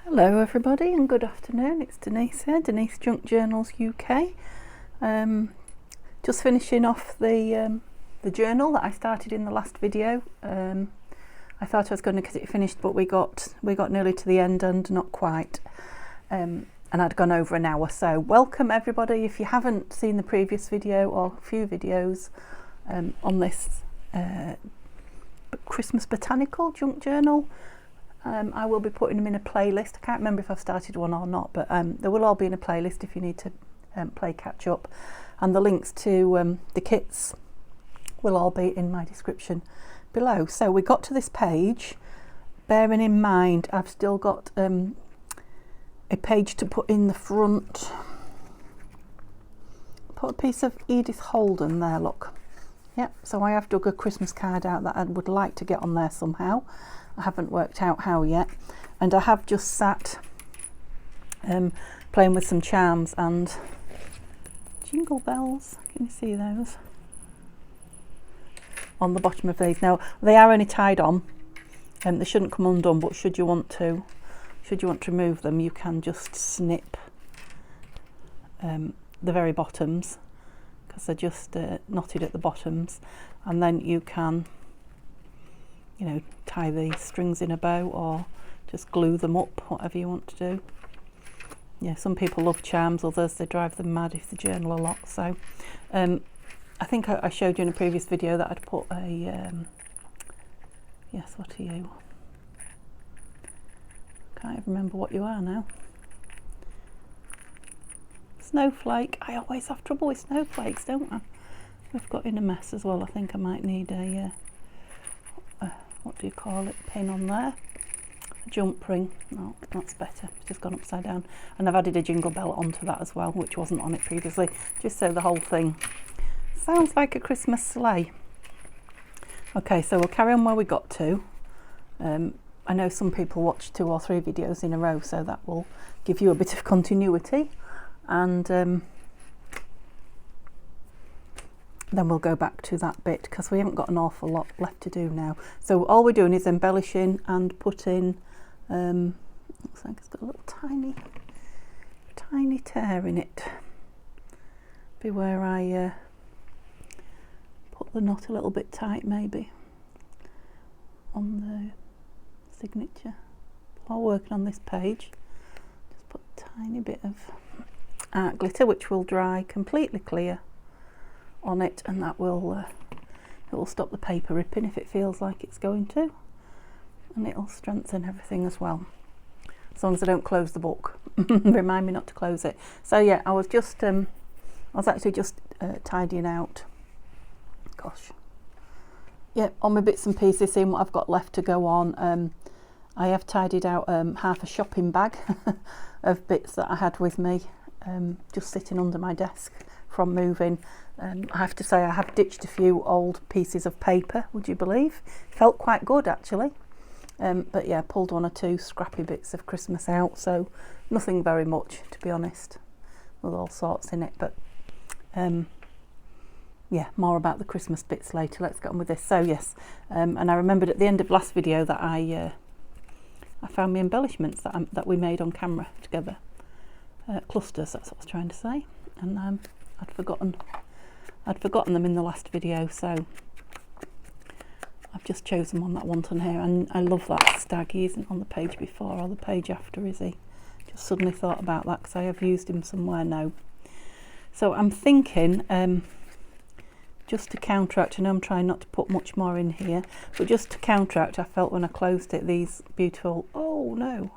Hello everybody and good afternoon, it's Denise here, Denise Junk Journals UK. Just finishing off the journal that I started in the last video. I thought I was going to get it finished, but we got nearly to the end and not quite, and I'd gone over an hour. So welcome everybody. If you haven't seen the previous video or a few videos on this Christmas Botanical Junk Journal, I will be putting them in a playlist. I can't remember if I've started one or not, but they will all be in a playlist if you need to play catch up, and the links to the kits will all be in my description below. So we got to this page, bearing in mind I've still got a page to put in the front. Put a piece of Edith Holden there, look. Yep, so I have dug a Christmas card out that I would like to get on there somehow. I haven't worked out how yet, and I have just sat playing with some charms and jingle bells. Can you see those on the bottom of these? Now they are only tied on, and they shouldn't come undone, but should you want to remove them, you can just snip the very bottoms, because they're just knotted at the bottoms, and then you can, you know, tie the strings in a bow or just glue them up, whatever you want to do. Yeah, some people love charms, others they drive them mad if they journal a lot. So I think I showed you in a previous video that I'd put a yes, what are you? Can't even remember what you are now. Snowflake. I always have trouble with snowflakes, don't I? We've got in a mess as well. I think I might need a what do you call it, pin on there, a jump ring. No, that's better, it's just gone upside down. And I've added a jingle bell onto that as well, which wasn't on it previously, just so the whole thing sounds like a Christmas sleigh. Okay, so we'll carry on where we got to. I know some people watch 2 or 3 videos in a row, so that will give you a bit of continuity, and then we'll go back to that bit, because we haven't got an awful lot left to do now. So all we're doing is embellishing and putting, looks like it's got a little tiny tear in it. Be where I put the knot a little bit tight, maybe, on the signature. While working on this page, just put a tiny bit of art glitter, which will dry completely clear on it, and that will it will stop the paper ripping if it feels like it's going to, and it'll strengthen everything as well, as long as I don't close the book. Remind me not to close it. So yeah, I was actually just tidying out, gosh, yeah, on my bits and pieces, seeing what I've got left to go on. I have tidied out half a shopping bag of bits that I had with me, just sitting under my desk from moving. I have to say I have ditched a few old pieces of paper, would you believe? Felt quite good actually, but yeah, pulled 1 or 2 scrappy bits of Christmas out, so nothing very much, to be honest, with all sorts in it. But yeah, more about the Christmas bits later. Let's get on with this. So yes, and I remembered at the end of last video that I found my embellishments that we made on camera together, clusters, that's what I was trying to say, and I'd forgotten them in the last video, so I've just chosen one that I want on here. And I love that stag. He isn't on the page before or the page after, is he? Just suddenly thought about that, because I have used him somewhere now. So I'm thinking, just to counteract, I know I'm trying not to put much more in here, but just to counteract, I felt when I closed it, these beautiful, oh no,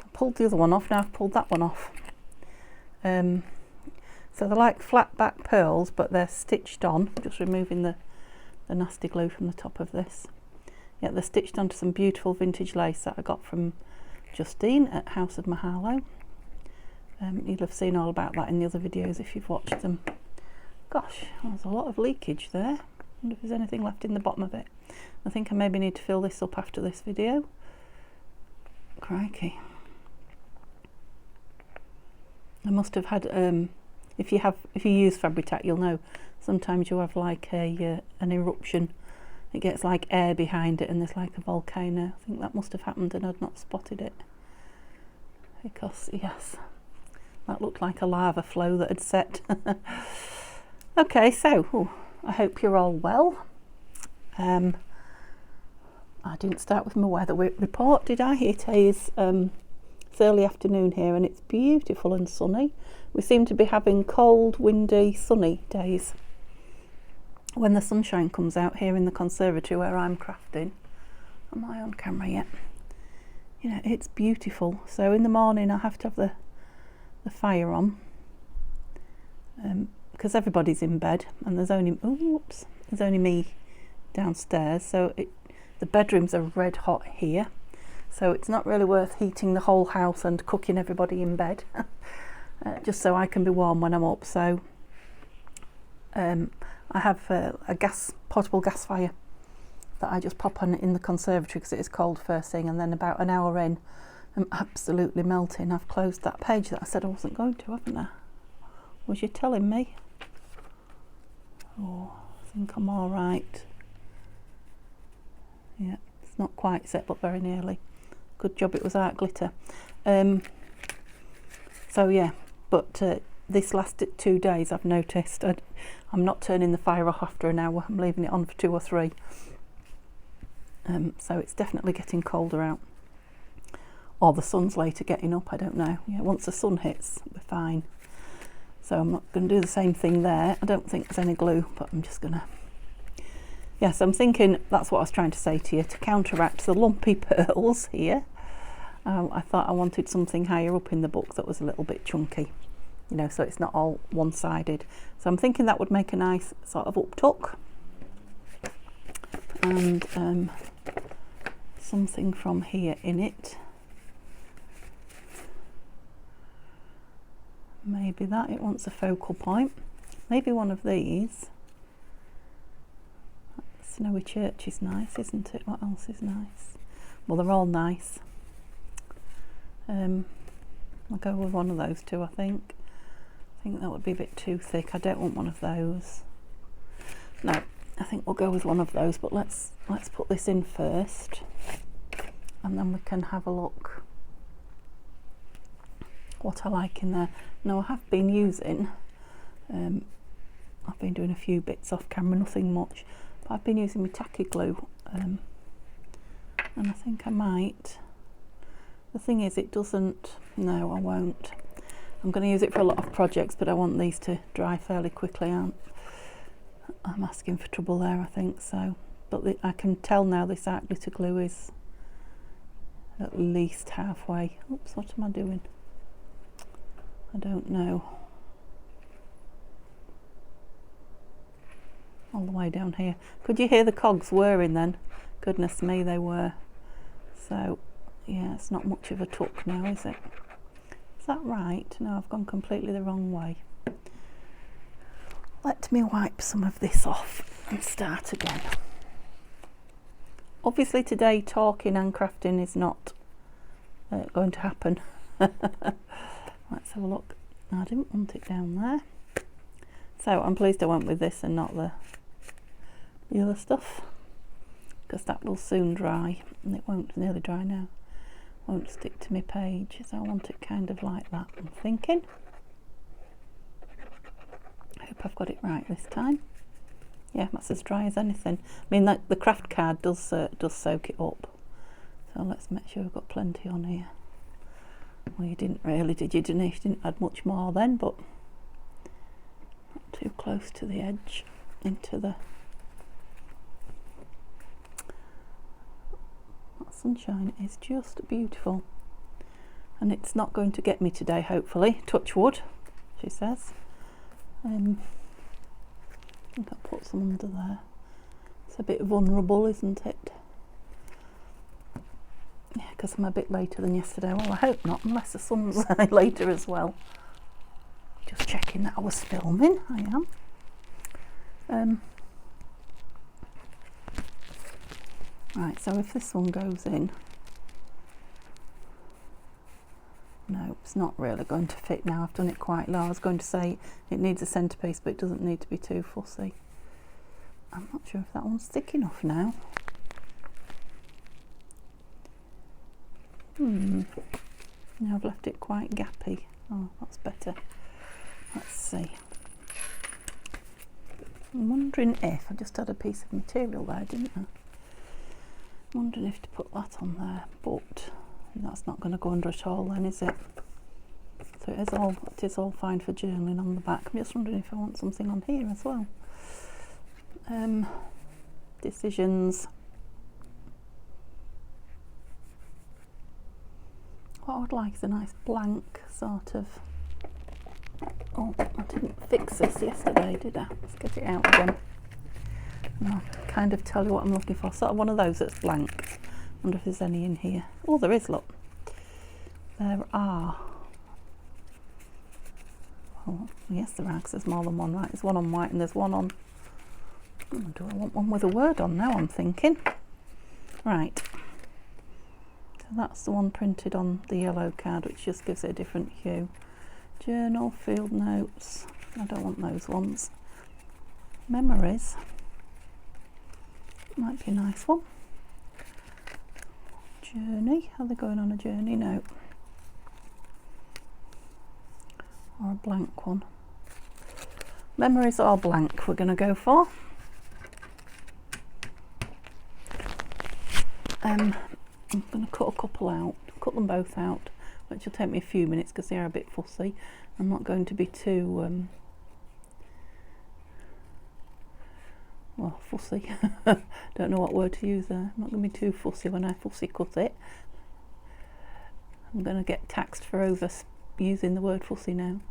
I pulled the other one off, now I've pulled that one off. So they're like flat back pearls, but they're stitched on. Just removing the nasty glue from the top of this. Yeah, they're stitched onto some beautiful vintage lace that I got from Justine at House of Mahalo. You'll have seen all about that in the other videos if you've watched them. Gosh, there's a lot of leakage there. I wonder if there's anything left in the bottom of it. I think I maybe need to fill this up after this video. Crikey. I must have had if you use Fabri-Tac, you'll know sometimes you have like an eruption. It gets like air behind it and there's like a volcano. I think that must have happened and I'd not spotted it. because yes, that looked like a lava flow that had set. Okay, so I hope you're all well. I didn't start with my weather report, did I? It is it's early afternoon here and it's beautiful and sunny. We seem to be having cold, windy, sunny days. When the sunshine comes out here in the conservatory where I'm crafting, am I on camera yet? You know, it's beautiful. So in the morning I have to have the fire on because everybody's in bed and there's only me downstairs. So the bedrooms are red hot here. So it's not really worth heating the whole house and cooking everybody in bed, just so I can be warm when I'm up. So I have a portable gas fire that I just pop on in the conservatory because it is cold first thing, and then about an hour in, I'm absolutely melting. I've closed that page that I said I wasn't going to, haven't I? Was you telling me? Oh, I think I'm all right. Yeah, it's not quite set, but very nearly. Good job it was art glitter. So yeah, but this last 2 days I've noticed I'm not turning the fire off after an hour. I'm leaving it on for 2 or 3. So it's definitely getting colder out. Or the sun's later getting up, I don't know. Yeah, once the sun hits, we're fine. So I'm not going to do the same thing there. I don't think there's any glue, but I'm just going to... Yes, I'm thinking that's what I was trying to say to you, to counteract the lumpy pearls here. I thought I wanted something higher up in the book that was a little bit chunky, you know, so it's not all one-sided. So I'm thinking that would make a nice sort of uptuck. And something from here in it. Maybe that, it wants a focal point. Maybe one of these. Snowy Church is nice, isn't it? What else is nice? Well, they're all nice. I'll go with one of those two, I think. I think that would be a bit too thick. I don't want one of those. No, I think we'll go with one of those, but let's put this in first and then we can have a look what I like in there. Now I have been using, I've been doing a few bits off camera, nothing much, but I've been using my tacky glue and I think I might. The thing is, it doesn't, no I won't. I'm going to use it for a lot of projects, but I want these to dry fairly quickly. I'm asking for trouble there, I think so. But I can tell now this art glitter glue is at least halfway. Oops, what am I doing? I don't know. All the way down here. Could you hear the cogs whirring then? Goodness me, they were. So, yeah, it's not much of a tuck now, is it? Is that right? No, I've gone completely the wrong way. Let me wipe some of this off and start again. Obviously today talking and crafting is not going to happen. Let's have a look. I didn't want it down there. So I'm pleased I went with this and not the other stuff, because that will soon dry, and it won't, nearly dry now. Won't stick to my page, so I want it kind of like that, I'm thinking. I hope I've got it right this time. Yeah, that's as dry as anything. I mean, the craft card does soak it up. So let's make sure we've got plenty on here. Well, you didn't really, did you, Denise? You didn't add much more then, but not too close to the edge, into the... That sunshine is just beautiful. And it's not going to get me today, hopefully. Touch wood, she says. I think I'll put some under there. It's a bit vulnerable, isn't it? Yeah, because I'm a bit later than yesterday. Well, I hope not, unless the sun's later as well. Just checking that I was filming. I am. Right, so if this one goes in, no, it's not really going to fit now. I've done it quite low. I was going to say it needs a centrepiece, but it doesn't need to be too fussy. I'm not sure if that one's thick enough now. Now I've left it quite gappy. Oh, that's better. Let's see. I'm wondering if, I just had a piece of material there, didn't I? I'm wondering if to put that on there, but that's not going to go under at all then, is it? So it is all fine for journaling on the back. I'm just wondering if I want something on here as well. Decisions. What I would like is a nice blank sort of. Oh, I didn't fix this yesterday, did I? Let's get it out again. And I'll kind of tell you what I'm looking for. Sort of one of those that's blank. Wonder if there's any in here. Oh, there is, look. There are. Oh, yes, there are, 'cause there's more than one, right? There's one on white and there's one on... Oh, do I want one with a word on now, I'm thinking. Right. So that's the one printed on the yellow card, which just gives it a different hue. Journal, field notes. I don't want those ones. Memories. Might be a nice one. Journey. Are they going on a journey? No. Or a blank one. Memories or blank we're going to go for. I'm going to cut a couple out, cut them both out, which will take me a few minutes because they are a bit fussy. I'm not going to be too well, fussy. Don't know what word to use there. I'm not going to be too fussy when I fussy cut it. I'm going to get taxed for over using the word fussy now.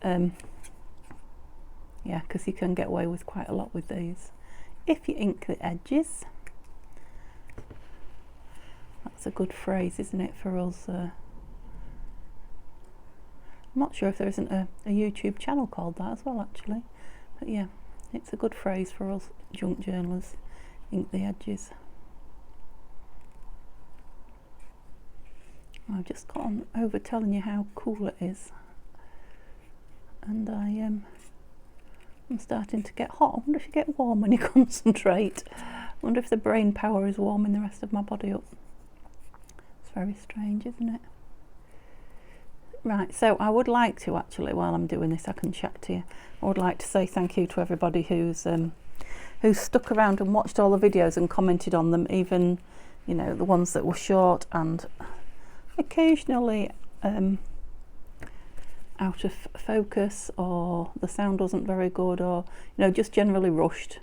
Yeah, because you can get away with quite a lot with these if you ink the edges. That's a good phrase, isn't it, for us? I'm not sure if there isn't a YouTube channel called that as well, actually, but yeah, it's a good phrase for us junk journalers. Ink the edges. I've just got on over telling you how cool it is, and I'm starting to get hot. I wonder if you get warm when you concentrate. I wonder if the brain power is warming the rest of my body up. It's very strange, isn't it? Right, so I would like to actually, while I'm doing this, I can chat to you. I would like to say thank you to everybody who's stuck around and watched all the videos and commented on them, even, you know, the ones that were short and occasionally out of focus, or the sound wasn't very good, or, you know, just generally rushed.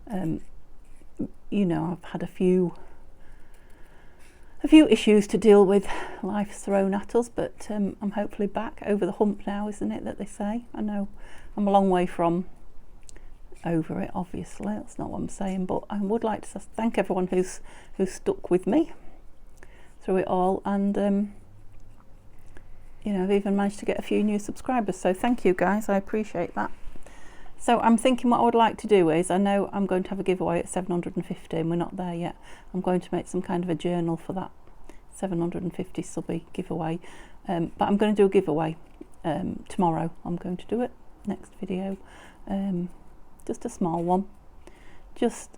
You know, I've had a few issues to deal with. Life's thrown at us, but I'm hopefully back over the hump now, isn't it, that they say? I know I'm a long way from over it, obviously, that's not what I'm saying, but I would like to thank everyone who's stuck with me through it all, and you know, I've even managed to get a few new subscribers, so thank you guys, I appreciate that. So I'm thinking what I would like to do is, I know I'm going to have a giveaway at 750 and we're not there yet. I'm going to make some kind of a journal for that 750 subby giveaway, but I'm going to do a giveaway tomorrow. I'm going to do it next video, just a small one,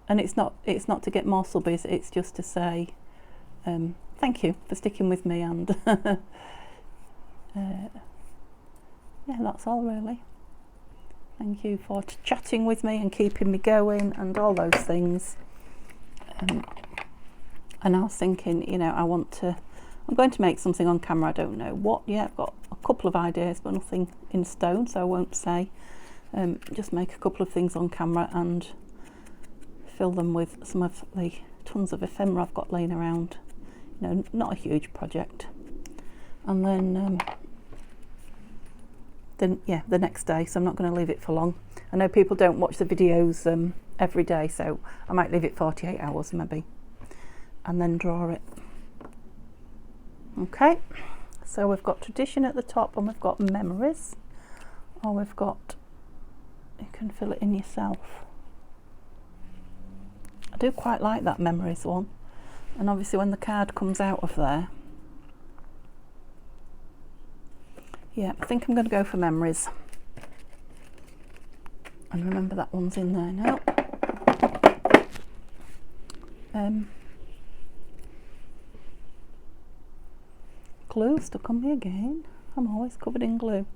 and it's not to get more subbies, it's just to say thank you for sticking with me, and yeah, that's all really. Thank you for chatting with me and keeping me going and all those things. And I was thinking, you know, I'm going to make something on camera. I don't know what yet. I've got a couple of ideas, but nothing in stone, so I won't say. Just make a couple of things on camera and fill them with some of the tons of ephemera I've got laying around. You know, not a huge project. And then yeah, the next day, so I'm not going to leave it for long. I know people don't watch the videos every day, so I might leave it 48 hours maybe, and then draw it. Okay, so we've got tradition at the top, and we've got memories, or we've got, you can fill it in yourself. I do quite like that memories one, and obviously when the card comes out of there, yeah, I think I'm going to go for memories. And remember that one's in there now. glue stuck on me again. I'm always covered in glue.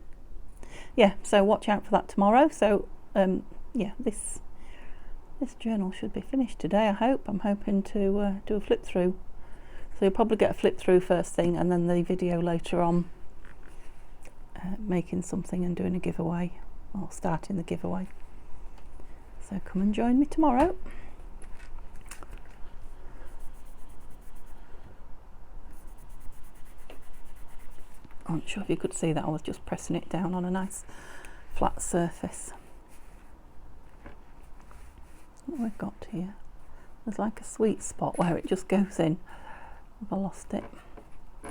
Yeah, so watch out for that tomorrow. So yeah, this journal should be finished today, I hope. I'm hoping to do a flip through. So you'll probably get a flip through first thing, and then the video later on making something and doing a giveaway, or starting the giveaway. So come and join me tomorrow. I'm not sure if you could see that, I was just pressing it down on a nice flat surface. What have we got here? There's like a sweet spot where it just goes in. Have I lost it? I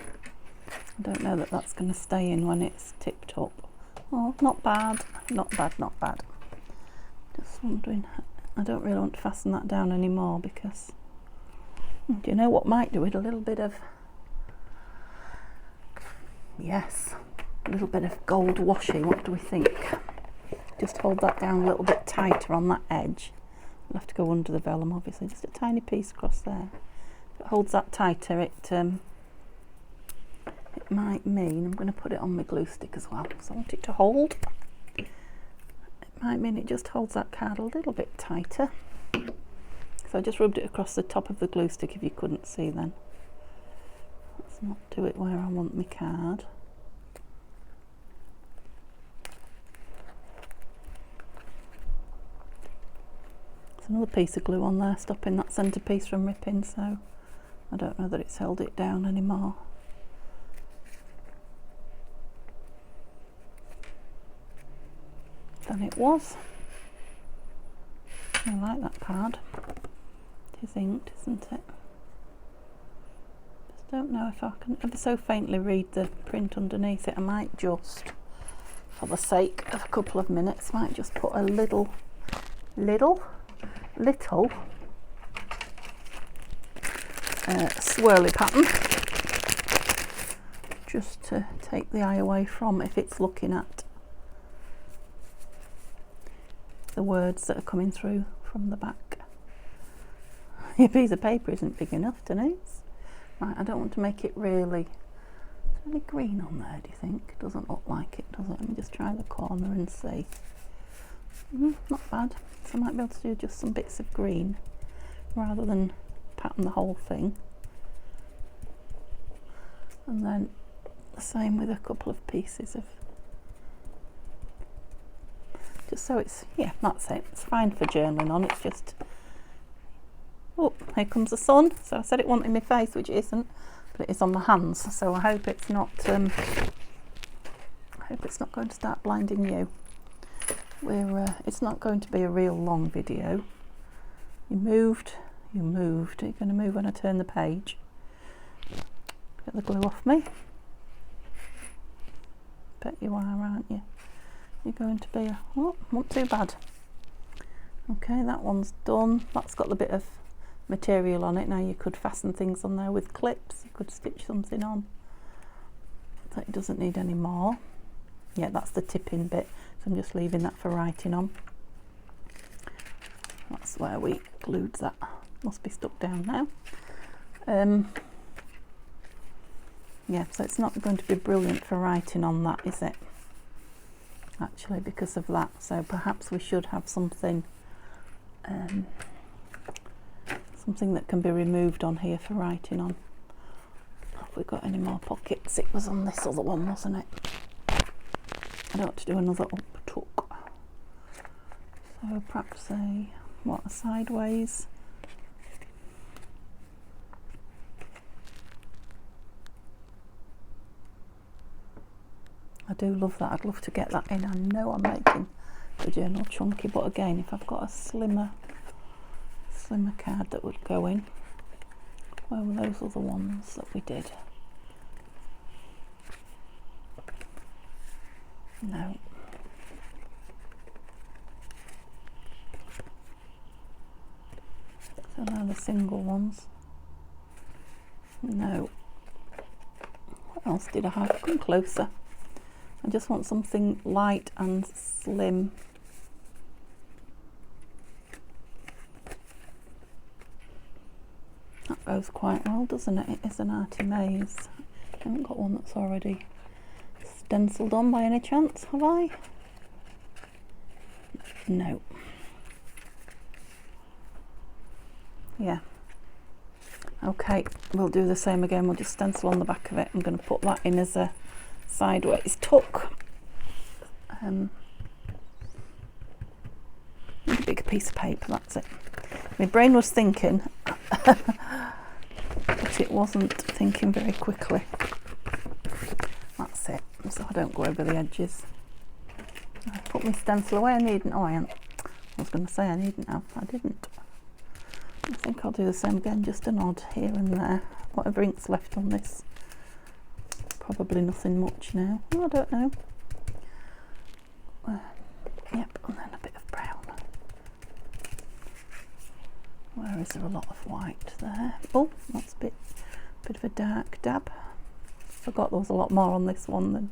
don't know that that's going to stay in when it's tipped up. Oh, not bad, not bad, not bad. Just wondering, I don't really want to fasten that down anymore because, do you know what might do it? A little bit of, yes, a little bit of gold washi. What do we think? Just hold that down a little bit tighter on that edge. I'll have to go under the vellum, obviously. Just a tiny piece across there. If it holds that tighter, it might mean, I'm going to put it on my glue stick as well, because I want it to hold. It might mean it just holds that card a little bit tighter. So I just rubbed it across the top of the glue stick, if you couldn't see then. Let's not do it where I want my card. There's another piece of glue on there stopping that centrepiece from ripping, so I don't know that it's held it down anymore. Than it was. I like that card. It is inked, isn't it? Just don't know if I can ever so faintly read the print underneath it. I might just, for the sake of a couple of minutes, might just put a little swirly pattern, just to take the eye away from if it's looking at the words that are coming through from the back. Your piece of paper isn't big enough, Denise. Right, I don't want to make it really... Is there any green on there, do you think? Doesn't look like it, does it? Let me just try the corner and see. Not bad. So I might be able to do just some bits of green rather than pattern the whole thing. And then the same with a couple of pieces of... Just so it's, yeah, that's it. It's fine for journaling on. It's just, oh, here comes the sun. So I said it wasn't in my face, which it isn't, but it is on my hands. So I hope it's not. I hope it's not going to start blinding you. It's not going to be a real long video. You moved. Are you going to move when I turn the page? Get the glue off me. Bet you are, aren't you? You're going to be, oh, not too bad. Okay, that one's done. That's got a bit of material on it. Now you could fasten things on there with clips. You could stitch something on. So it doesn't need any more. Yeah, that's the tipping bit. So I'm just leaving that for writing on. That's where we glued that. Must be stuck down now. Yeah, so it's not going to be brilliant for writing on that, is it? Actually, because of that. So perhaps we should have something something that can be removed on here for writing on. Have we got any more pockets? It was on this other one, wasn't it? I don't want to do another up tuck. So perhaps a sideways. I do love that. I'd love to get that in. I know I'm making the journal chunky, but again, if I've got a slimmer card that would go in. Where were those other ones that we did? No. So now the single ones. No. What else did I have? Come closer. I just want something light and slim. That goes quite well, doesn't it? It is an arty maze. I haven't got one that's already stenciled on by any chance, have I? No. Yeah. Okay, we'll do the same again. We'll just stencil on the back of it. I'm going to put that in as a sideways tuck. A bigger piece of paper, that's it. My brain was thinking, but it wasn't thinking very quickly. That's it, so I don't go over the edges. I put my stencil away. I needn't. Oh, I was going to say I needn't have. I didn't. I think I'll do the same again, just a nod here and there. Whatever ink's left on this. Probably nothing much now. I don't know. Yep, and then a bit of brown. Where is there a lot of white there? Oh, that's a bit of a dark dab. Forgot there was a lot more on this one than.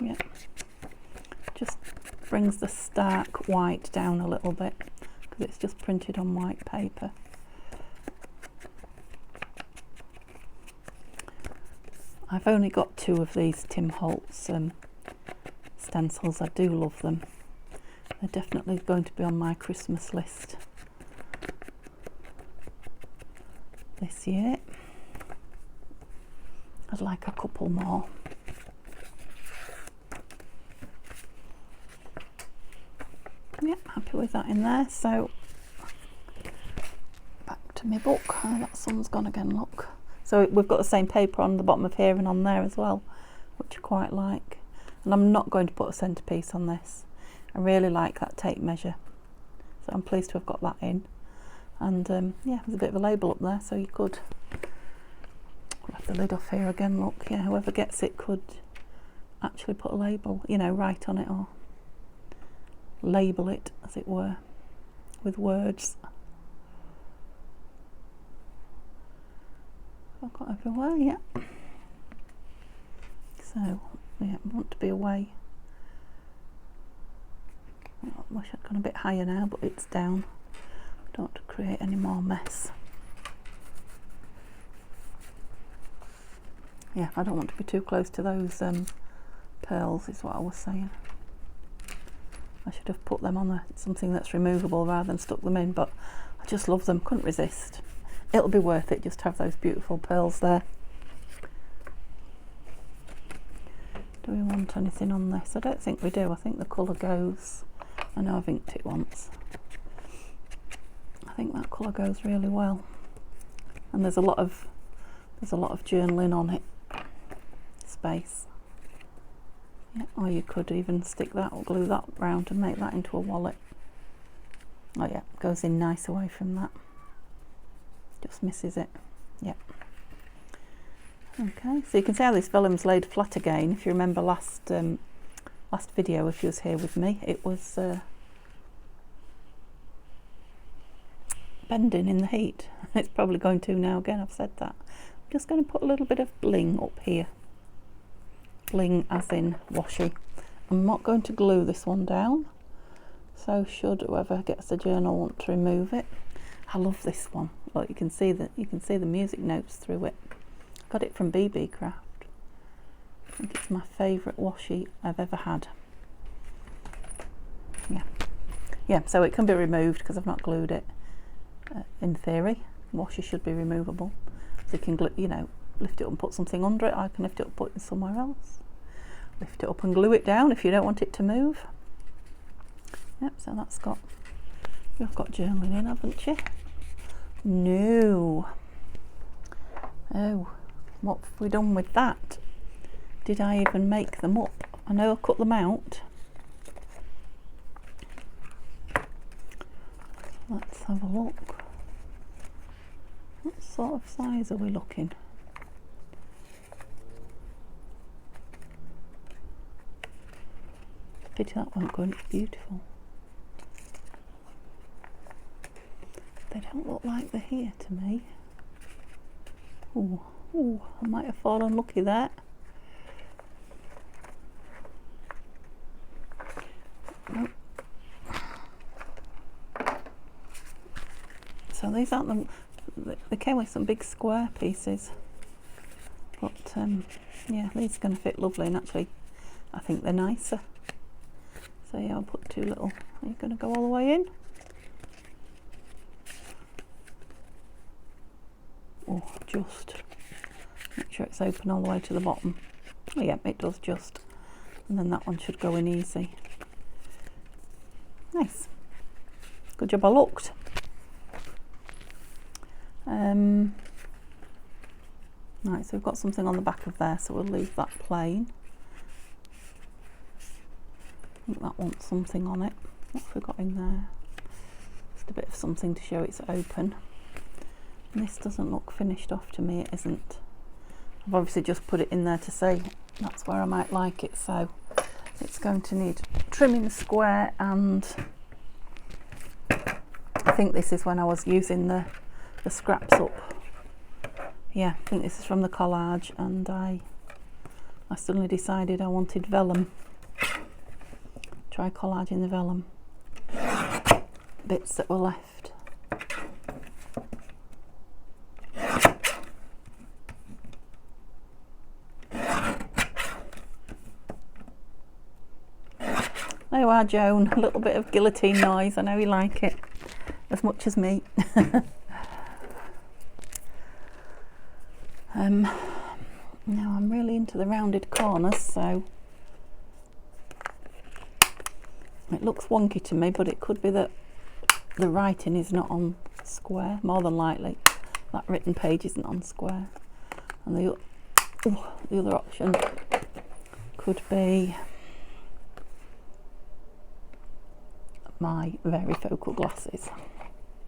Yeah, just brings the stark white down a little bit because it's just printed on white paper. I've only got 2 of these Tim Holtz stencils. I do love them. They're definitely going to be on my Christmas list this year. I'd like a couple more. Yep, happy with that in there. So back to my book. Oh, that sun's gone again, look. So we've got the same paper on the bottom of here and on there as well, which I quite like. And I'm not going to put a centrepiece on this. I really like that tape measure, so I'm pleased to have got that in. And yeah, there's a bit of a label up there, so you could have the lid off here again. Look, yeah, whoever gets it could actually put a label, you know, write on it or label it, as it were, with words. I've got everywhere, yeah. So yeah, I want to be away. I wish I'd gone a bit higher now, but it's down. I don't want to create any more mess. Yeah, I don't want to be too close to those pearls, is what I was saying. I should have put them on something that's removable rather than stuck them in, but I just love them, couldn't resist. It'll be worth it just to have those beautiful pearls there. Do we want anything on this? I don't think we do. I think the colour goes. I know I've inked it once. I think that colour goes really well. And there's a lot of journaling on it. Space. Yeah, or you could even stick that or glue that round and make that into a wallet. Oh yeah, goes in nice away from that. Just misses it. Yep. Okay, so you can see how this vellum's laid flat again. If you remember last video, if you was here with me, it was bending in the heat. It's probably going to now again, I've said that. I'm just going to put a little bit of bling up here. Bling as in washi. I'm not going to glue this one down, so should whoever gets the journal want to remove it. I love this one. Look, you can see the music notes through it. Got it from BB Craft. I think it's my favourite washi I've ever had. Yeah, so it can be removed because I've not glued it. In theory, washi should be removable. So you can, you know, lift it up and put something under it. I can lift it up and put it somewhere else. Lift it up and glue it down if you don't want it to move. Yep, so that's got, you've got journaling in, haven't you? No. Oh, what have we done with that? Did I even make them up? I know I cut them out. Let's have a look. What sort of size are we looking? Pity that won't go in. It's beautiful. They don't look like they're here to me. Oh, I might have fallen lucky there. Nope. So these aren't they came with some big square pieces, but yeah, these are going to fit lovely, and actually I think they're nicer. So yeah, I'll put 2 little. Are you going to go all the way in? Or just make sure it's open all the way to the bottom. Oh yeah, it does just. And then that one should go in easy. Nice. Good job I looked. Right, so we've got something on the back of there, so we'll leave that plain. I think that wants something on it. What have we got in there? Just a bit of something to show it's open. And this doesn't look finished off to me, it isn't. I've obviously just put it in there to say that's where I might like it, so it's going to need trimming square, and I think this is when I was using the scraps up. Yeah, I think this is from the collage, and I suddenly decided I wanted vellum. Try collaging the vellum bits that were left. There you are, Joan. A little bit of guillotine noise. I know you like it as much as me. Now I'm really into the rounded corners, so it looks wonky to me, but it could be that the writing is not on square. More than likely that written page isn't on square, and the other option could be my varifocal glasses.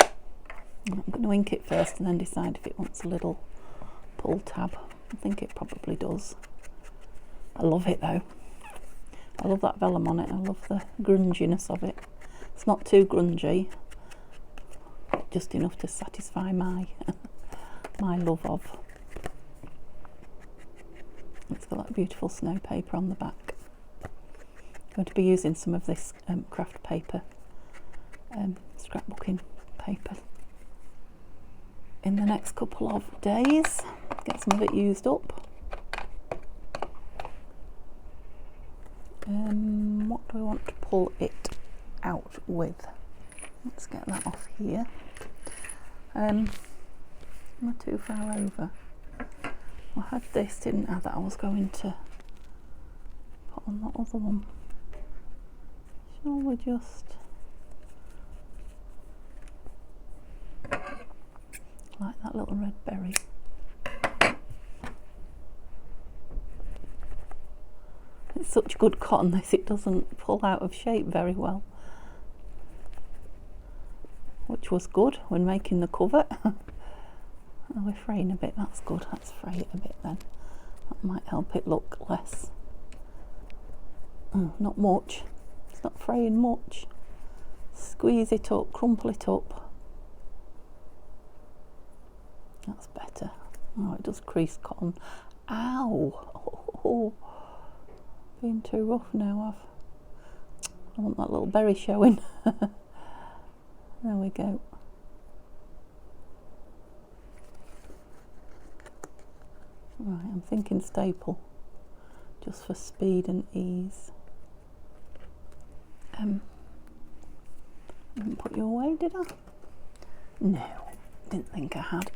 I'm going to ink it first and then decide if it wants a little pull tab. I think it probably does. I love it though. I love that vellum on it. I love the grunginess of it. It's not too grungy, just enough to satisfy my my love of. It's got that beautiful snow paper on the back. I'm going to be using some of this craft paper, scrapbooking paper, in the next couple of days. Get some of it used up. What do we want to pull it out with? Let's get that off here. Am I too far over? I had this, didn't I, that I was going to put on that other one. Shall we just like that little red berry? It's such good cotton this, it doesn't pull out of shape very well, which was good when making the cover. Oh, we're fraying a bit, that's good. Let's fray it a bit then. That might help it look less. Oh, not much. It's not fraying much. Squeeze it up, crumple it up. That's better. Oh, it does crease cotton. Ow! Oh, being too rough now. I want that little berry showing. There we go. Right, I'm thinking staple, just for speed and ease. I didn't put you away, did I? No, didn't think I had.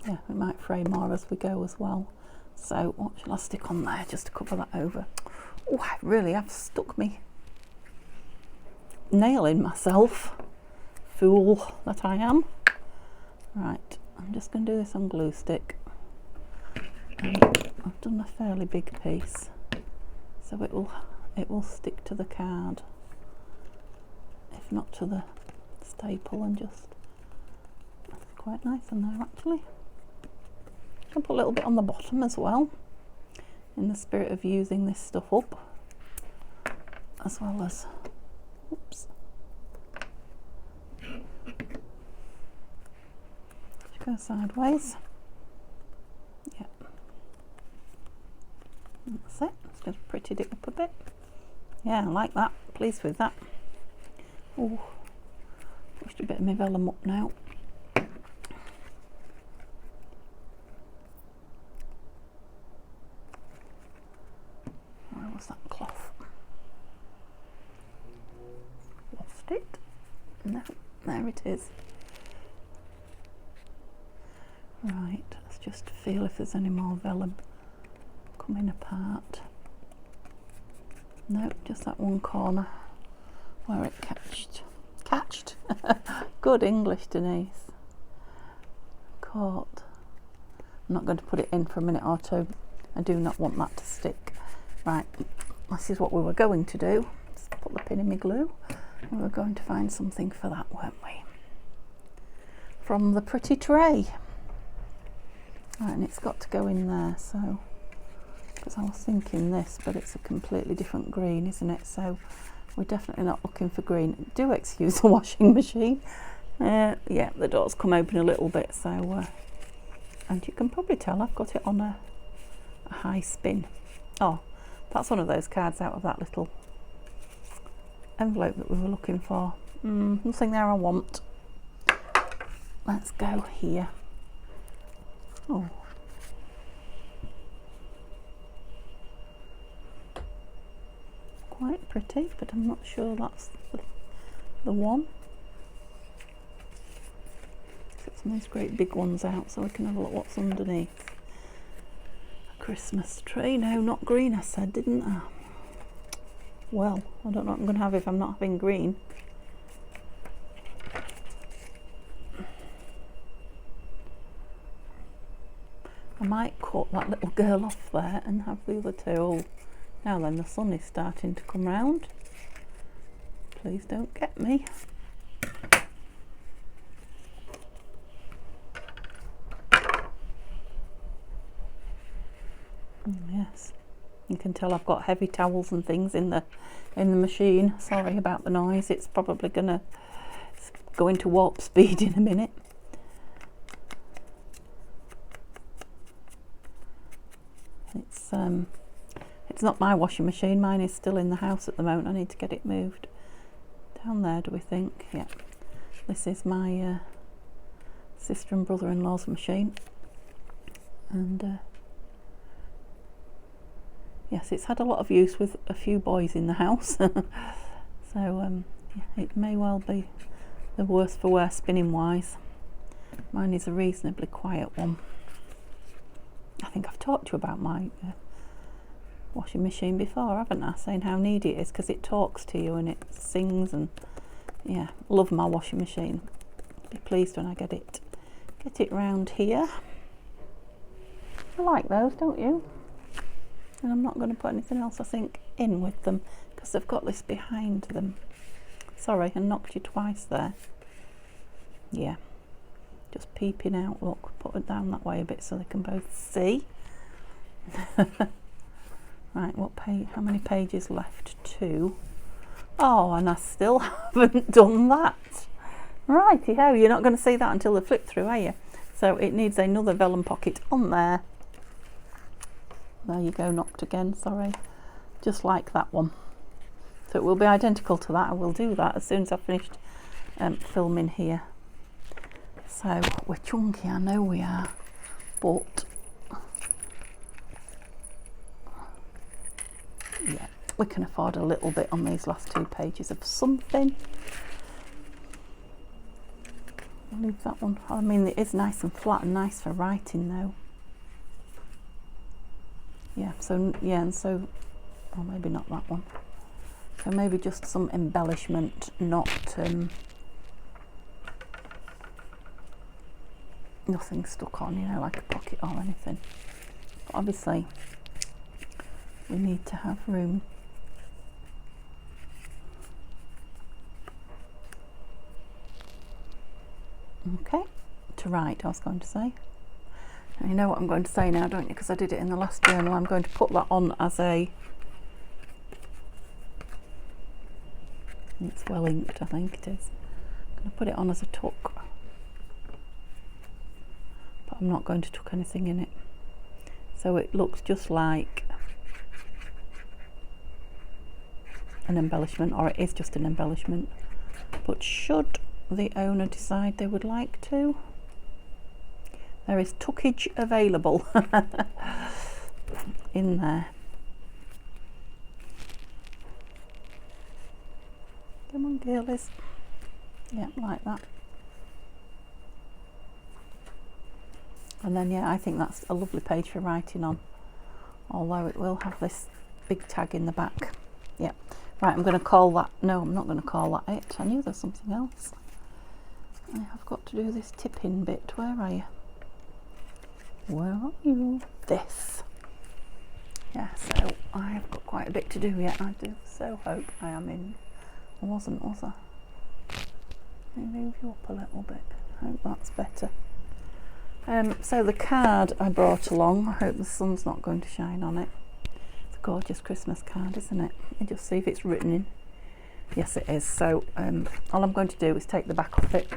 Yeah, we might fray more as we go as well. So what shall I stick on there just to cover that over? Oh, I really have stuck me nail in myself. Fool that I am. Right, I'm just going to do this on glue stick. I've done a fairly big piece, so it will stick to the card, if not to the staple, and just, that's quite nice in there actually. I'll put a little bit on the bottom as well, in the spirit of using this stuff up, as well as, oops, go sideways. Yeah, that's it. Just prettied it up a bit. Yeah, I like that. Pleased with that. Oh, pushed a bit of my vellum up now. Where was that cloth? Lost it. No, there it is. Right, let's just feel if there's any more vellum coming apart. No, just that one corner where it catched. Good English, Denise. Caught. I'm not going to put it in for a minute or two. I do not want that to stick. Right, this is what we were going to do. Just put the pin in my glue. We were going to find something for that, weren't we? From the pretty tray. Right, and it's got to go in there, so, because I was thinking this, but it's a completely different green, isn't it? So we're definitely not looking for green. Do excuse the washing machine. Yeah, the door's come open a little bit, so and you can probably tell I've got it on a high spin. Oh, that's one of those cards out of that little envelope that we were looking for. Nothing there I want. Let's go here. Oh, quite pretty, but I'm not sure that's the one. Get some of these great big ones out so we can have a look what's underneath. A Christmas tree. No, not green I said, didn't I? Well, I don't know what I'm going to have if I'm not having green. I might cut that little girl off there and have the other two. Oh, now then, the sun is starting to come round. Please don't get me. Yes, you can tell I've got heavy towels and things in the machine. Sorry about the noise. It's probably gonna go into warp speed in a minute. It's not my washing machine. Mine is still in the house at the moment. I need to get it moved down there. Do we think? Yeah. This is my sister and brother-in-law's machine, and yes, it's had a lot of use with a few boys in the house. So yeah, it may well be the worse for wear spinning wise. Mine is a reasonably quiet one. I think I've talked to you about my washing machine before, haven't I? Saying how needy it is because it talks to you and it sings, and yeah, love my washing machine. Be pleased when I get it round here. I like those, don't you? And I'm not going to put anything else, I think, in with them because they've got this behind them. Sorry, I knocked you twice there. Yeah, just peeping out. Look, put it down that way a bit so they can both see. Right, what page? How many pages left? 2. Oh, and I still haven't done that. Righty-ho, you're not going to see that until they flip through, are you? So it needs another vellum pocket on there. There you go, knocked again, sorry. Just like that one. So it will be identical to that. I will do that as soon as I've finished filming here. So we're chunky, I know we are, but yeah, we can afford a little bit on these last 2 pages of something. I'll leave that one. I mean, it is nice and flat and nice for writing though. Yeah, so yeah, and so, or maybe not that one. So maybe just some embellishment, not nothing stuck on, you know, like a pocket or anything. But obviously we need to have room. Okay, to write, I was going to say. And you know what I'm going to say now, don't you? Because I did it in the last journal. I'm going to put that on as a, it's well inked, I think it is. I'm going to put it on as a tuck. But I'm not going to tuck anything in it. So it looks just like an embellishment, or it is just an embellishment. But should the owner decide they would like to, there is tuckage available in there. Come on, girlies. Yeah, like that. And then, yeah, I think that's a lovely page for writing on, although it will have this big tag in the back. Yeah. Right, I'm going to call that, no, I'm not going to call that it. I knew there's something else. I have got to do this tipping bit. Where are you? Where are you? This. Yeah, so I have got quite a bit to do yet. I do so hope I am in. I wasn't, was I? Let me move you up a little bit. I hope that's better. So the card I brought along, I hope the sun's not going to shine on it. It's a gorgeous Christmas card, isn't it? Let me just see if it's written in. Yes, it is. So all I'm going to do is take the back off it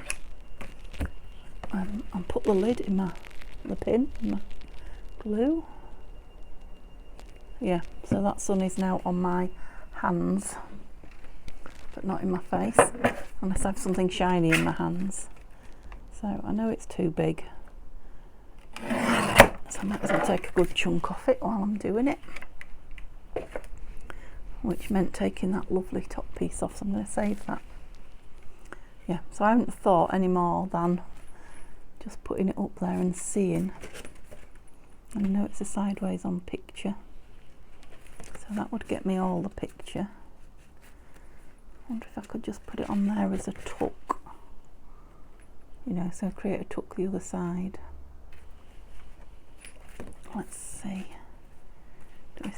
and put the lid in the pin, in my glue. Yeah, so that sun is now on my hands, but not in my face, unless I have something shiny in my hands. So I know it's too big, so I might as well take a good chunk off it while I'm doing it, which meant taking that lovely top piece off, so I'm going to save that. Yeah, so I haven't thought any more than just putting it up there and seeing. And I know it's a sideways on picture, so that would get me all the picture. I wonder if I could just put it on there as a tuck, you know, so create a tuck the other side. Let's see. Do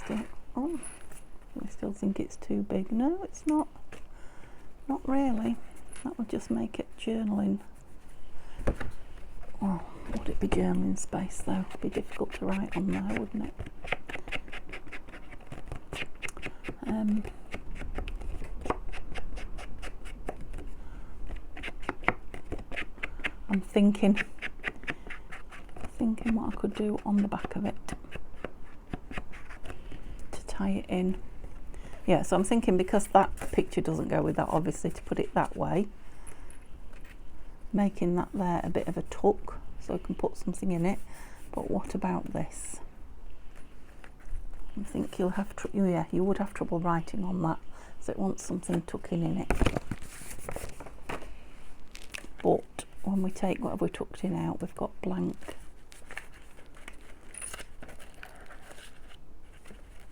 I still think it's too big? No, it's not. Not really. That would just make it journaling. Oh, would it be journaling space though? It'd be difficult to write on there, wouldn't it? I'm thinking what I could do on the back of it to tie it in. Yeah, so I'm thinking, because that picture doesn't go with that, obviously, to put it that way, making that there a bit of a tuck so I can put something in it. But what about this? I think you'll have you would have trouble writing on that, so it wants something tucking in it. But when we take what have we tucked in out, we've got blank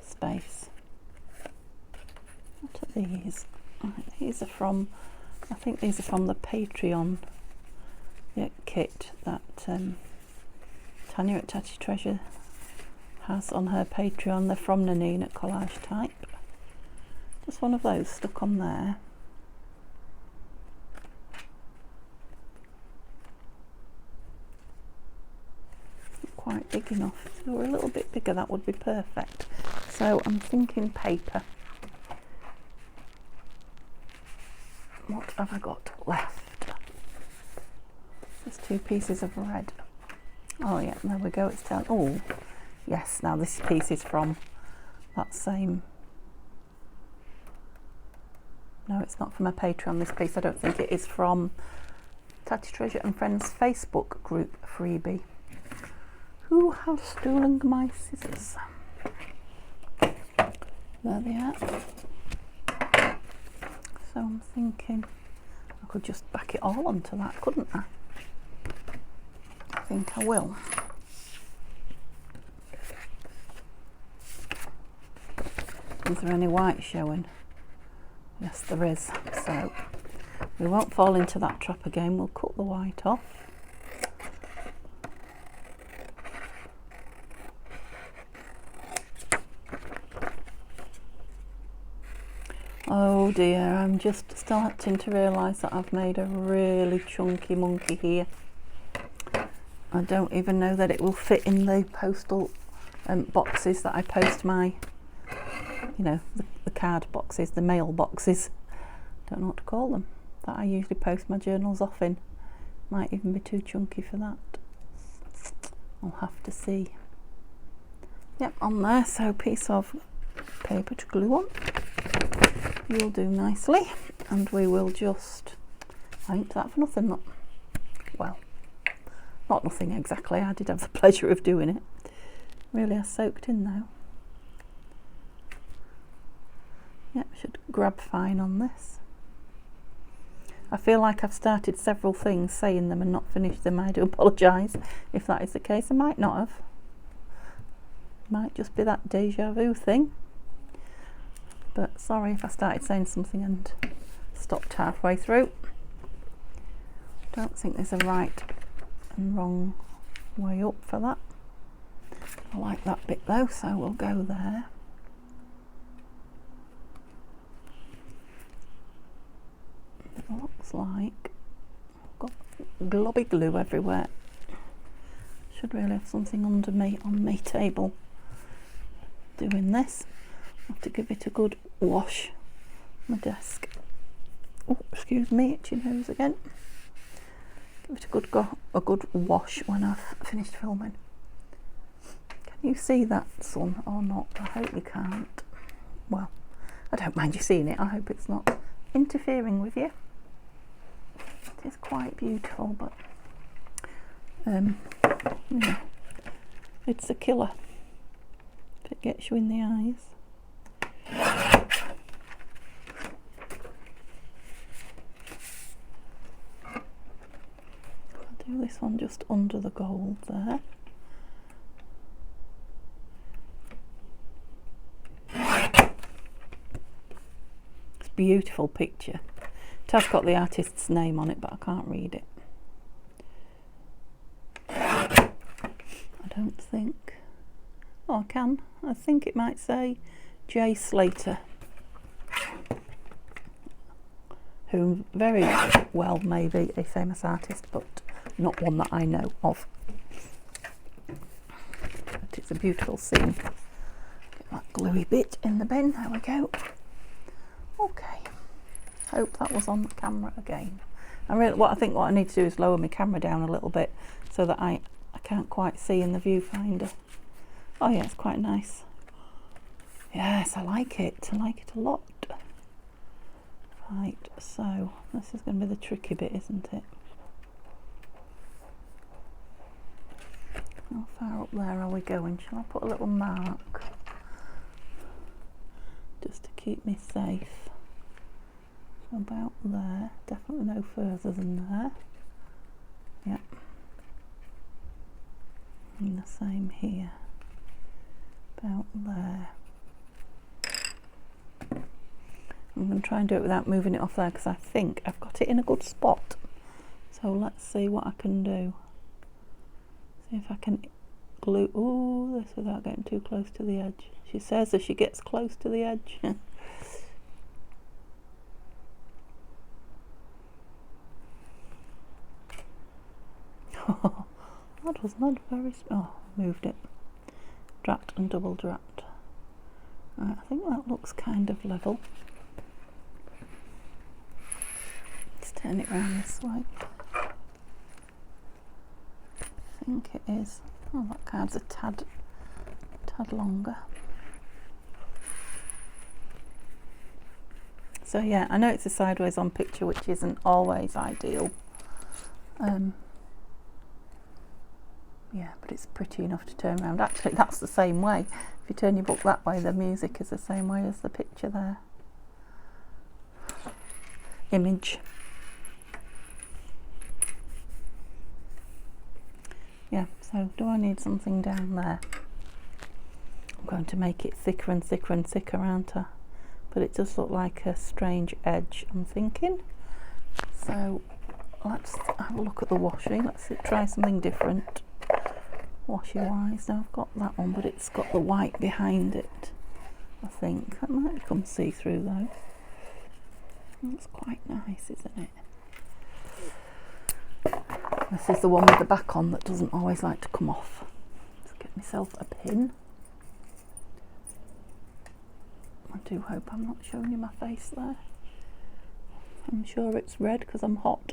space. What are these? Right, these are from, I think these are from the Patreon kit that Tanya at Tatty Treasure has on her Patreon. They're from Nanine at Collage Type. Just one of those stuck on there. Not quite big enough. If they were a little bit bigger, that would be perfect. So I'm thinking paper. What have I got left? Just 2 pieces of red. Oh yeah, there we go. It's telling. Oh yes, now this piece is from that same. No, it's not from a Patreon, this piece. I don't think it is from Tatty Treasure and Friends Facebook group freebie. Who has stolen my scissors? There they are. So I'm thinking I could just back it all onto that, couldn't I? I think I will. Is there any white showing? Yes, there is. So we won't fall into that trap again. We'll cut the white off. Oh dear, I'm just starting to realise that I've made a really chunky monkey here. I don't even know that it will fit in the postal boxes that I post my, you know, the card boxes, the mail boxes. Don't know what to call them. That I usually post my journals off in. Might even be too chunky for that. I'll have to see. Yep, on there. So piece of paper to glue on. you'll do nicely, and we will just paint that for nothing. Not, well, not nothing exactly. I did have the pleasure of doing it. Really has soaked in though. Yep, should grab fine on this. I feel like I've started several things, saying them and not finished them. I do apologise if that is the case. I might not have. Might just be that deja vu thing. But sorry if I started saying something and stopped halfway through. Don't think there's a right and wrong way up for that. I like that bit though, so we'll go there. It looks like I've got globby glue everywhere. Should really have something under me on my table doing this. I have to give it a good wash on my desk. Oh, excuse me, itchy nose again. Give it a good wash when I've finished filming. Can you see that, sun, or not? I hope you can't. Well, I don't mind you seeing it. I hope it's not interfering with you. It is quite beautiful, but yeah, it's a killer if it gets you in the eyes. I'll do this one just under the gold there. It's a beautiful picture. It has got the artist's name on it, but I can't read it. I don't think. Oh, I can. I think it might say J. Slater, who very well may be a famous artist, but not one that I know of. But it's a beautiful scene. Get that gluey bit in the bin. There we go. Okay. Hope that was on the camera again. What I need to do is lower my camera down a little bit so that I can't quite see in the viewfinder. Oh yeah, it's quite nice. Yes, I like it. I like it a lot. Right, so this is going to be the tricky bit, isn't it? How far up there are we going? Shall I put a little mark just to keep me safe? So about there, definitely no further than there. Yep. And the same here. About there. I'm going to try and do it without moving it off there because I think I've got it in a good spot. So let's see what I can do. See if I can glue this without getting too close to the edge. She says as she gets close to the edge. That was not very moved it. Drat and double drat. Right, I think that looks kind of level. Let's turn it round this way. I think it is. Oh, that card's a tad longer. So yeah, I know it's a sideways on picture, which isn't always ideal. Yeah, but it's pretty enough to turn around. Actually, that's the same way. If you turn your book that way, the music is the same way as the picture there. Image. Yeah, so do I need something down there? I'm going to make it thicker and thicker and thicker, aren't I? But it does look like a strange edge, I'm thinking. So let's have a look at the washi. Let's try something different. Washi wise. Now I've got that one, but it's got the white behind it. I think that might become see-through though. That's quite nice, isn't it? This is the one with the back on that doesn't always like to come off. Let's get myself a pin. I do hope I'm not showing you my face there. I'm sure it's red because I'm hot.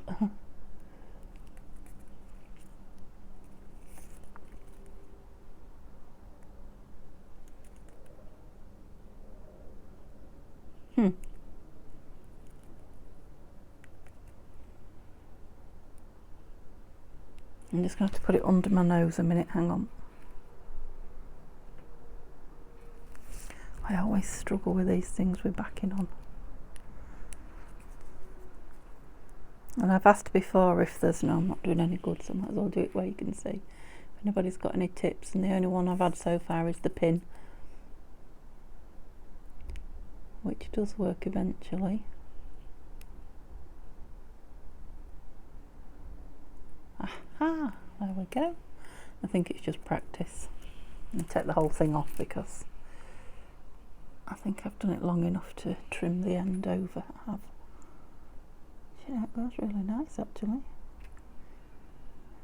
I'm just going to have to put it under my nose a minute, hang on. I always struggle with these things with backing on. And I've asked before if there's no, I'm not doing any good, so I might as well do it where you can see. If anybody's got any tips, and the only one I've had so far is the pin, which does work eventually. Aha, there we go. I think it's just practice. I'll take the whole thing off because I think I've done it long enough to trim the end over. I have. Yeah, it goes really nice actually.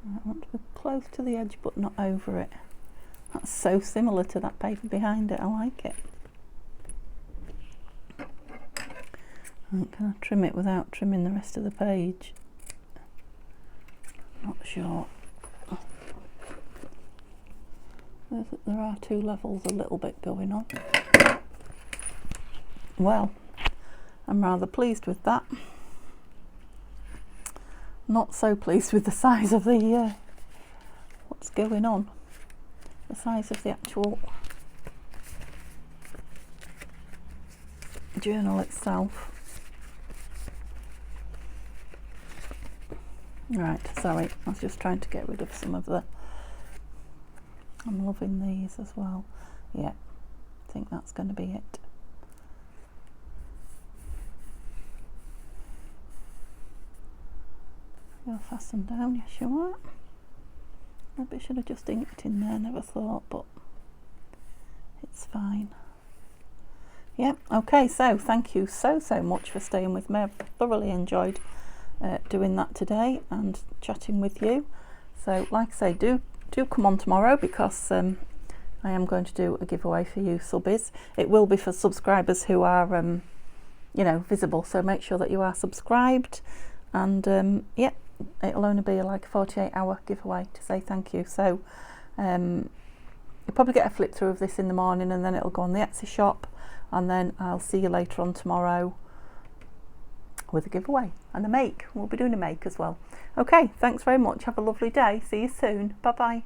I want to be close to the edge but not over it. That's so similar to that paper behind it, I like it. And can I trim it without trimming the rest of the page? Not sure. There are two levels a little bit going on. Well, I'm rather pleased with that. Not so pleased with the size of the what's going on, the size of the actual journal itself. Right, sorry, I was just trying to get rid of some of the, I'm loving these as well. Yeah, I think that's going to be it. You'll fasten down, yes you are. Maybe I should have just inked in there, never thought, but it's fine. Yeah, okay, so thank you so much for staying with me. I've thoroughly enjoyed doing that today and chatting with you. So like I say, do come on tomorrow, because I am going to do a giveaway for you subbies. It will be for subscribers who are you know, visible, so make sure that you are subscribed. And yeah, it'll only be like a 48-hour giveaway to say thank you. So you'll probably get a flip through of this in the morning, and then it'll go on the Etsy shop, and then I'll see you later on tomorrow with a giveaway and a make. We'll be doing a make as well. Okay, thanks very much. Have a lovely day. See you soon. Bye bye.